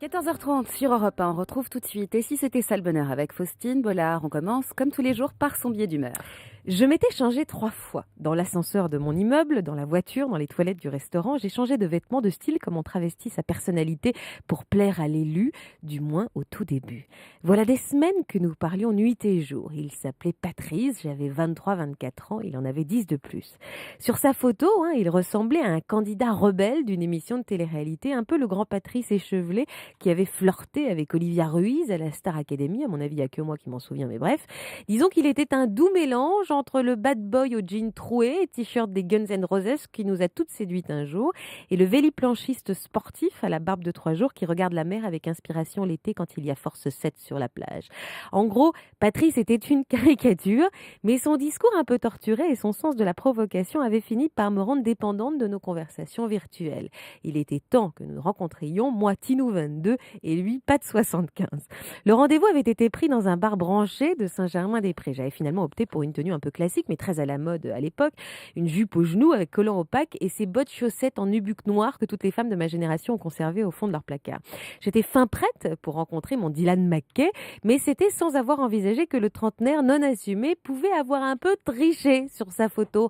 14h30 sur Europe 1, on retrouve tout de suite. Et si c'était ça le bonheur avec Faustine Bollard, on commence comme tous les jours par son biais d'humeur. Je m'étais changée 3 fois. Dans l'ascenseur de mon immeuble, dans la voiture, dans les toilettes du restaurant, j'ai changé de vêtements, de style comme on travestit sa personnalité pour plaire à l'élu, du moins au tout début. Voilà des semaines que nous parlions nuit et jour. Il s'appelait Patrice, j'avais 23-24 ans, il en avait 10 de plus. Sur sa photo, il ressemblait à un candidat rebelle d'une émission de télé-réalité, un peu le grand Patrice échevelé qui avait flirté avec Olivia Ruiz à la Star Academy. À mon avis, il n'y a que moi qui m'en souviens, mais bref. Disons qu'il était un doux mélange entre le bad boy au jean troué et t-shirt des Guns N' Roses qui nous a toutes séduites un jour et le véliplanchiste sportif à la barbe de 3 jours qui regarde la mer avec inspiration l'été quand il y a force 7 sur la plage. En gros, Patrice était une caricature, mais son discours un peu torturé et son sens de la provocation avaient fini par me rendre dépendante de nos conversations virtuelles. Il était temps que nous nous rencontrions, moi Tinou 22 et lui pas de 75. Le rendez-vous avait été pris dans un bar branché de Saint-Germain-des-Prés. J'avais finalement opté pour une tenue un peu classique mais très à la mode à l'époque, une jupe aux genoux avec collant opaque et ces bottes chaussettes en nubuck noir que toutes les femmes de ma génération ont conservé au fond de leur placard. J'étais fin prête pour rencontrer mon Dylan McKay, mais c'était sans avoir envisagé que le trentenaire non assumé pouvait avoir un peu triché sur sa photo.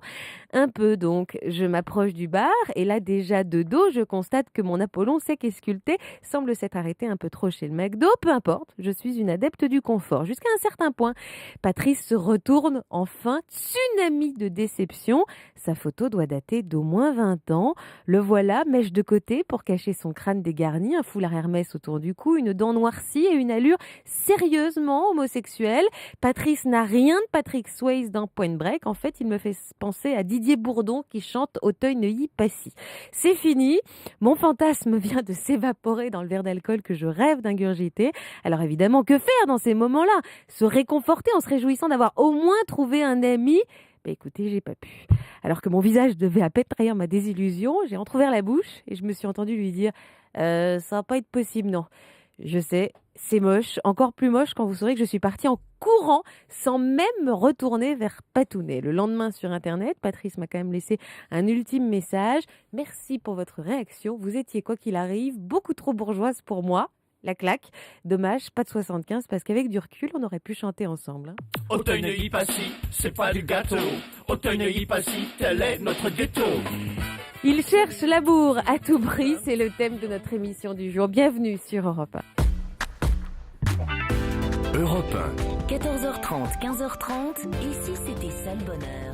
Un peu donc, je m'approche du bar et là déjà de dos, je constate que mon Apollon sec et sculpté semble s'être arrêté un peu trop chez le McDo. Peu importe, je suis une adepte du confort. Jusqu'à un certain point, Patrice se retourne enfin, tsunami de déception. Sa photo doit dater d'au moins 20 ans. Le voilà, mèche de côté pour cacher son crâne dégarni, un foulard Hermès autour du cou, une dent noircie et une allure sérieusement homosexuelle. Patrice n'a rien de Patrick Swayze dans Point Break. En fait, il me fait penser à Didier Bourdon qui chante Auteuil-Neuilly-Passy. C'est fini. Mon fantasme vient de s'évaporer dans le verre d'alcool que je rêve d'ingurgiter. Alors évidemment, que faire dans ces moments-là? Se réconforter en se réjouissant d'avoir au moins trouvé un ami? Écoutez, j'ai pas pu. Alors que mon visage devait à peine trahir ma désillusion, j'ai entrouvert la bouche et je me suis entendue lui dire ça va pas être possible, non. Je sais, c'est moche, encore plus moche quand vous saurez que je suis partie en courant sans même me retourner vers Patounet. Le lendemain sur Internet, Patrice m'a quand même laissé un ultime message. Merci pour votre réaction. Vous étiez, quoi qu'il arrive, beaucoup trop bourgeoise pour moi. La claque. Dommage, pas de 75, parce qu'avec du recul, on aurait pu chanter ensemble. Auteuil-Neuilly-Passy, c'est pas du gâteau. Auteuil-Neuilly-Passy, tel est notre ghetto. Il cherche l'amour à tout prix, c'est le thème de notre émission du jour. Bienvenue sur Europe 1. Europe 1. 14h30, 15h30, et si c'était ça le bonheur?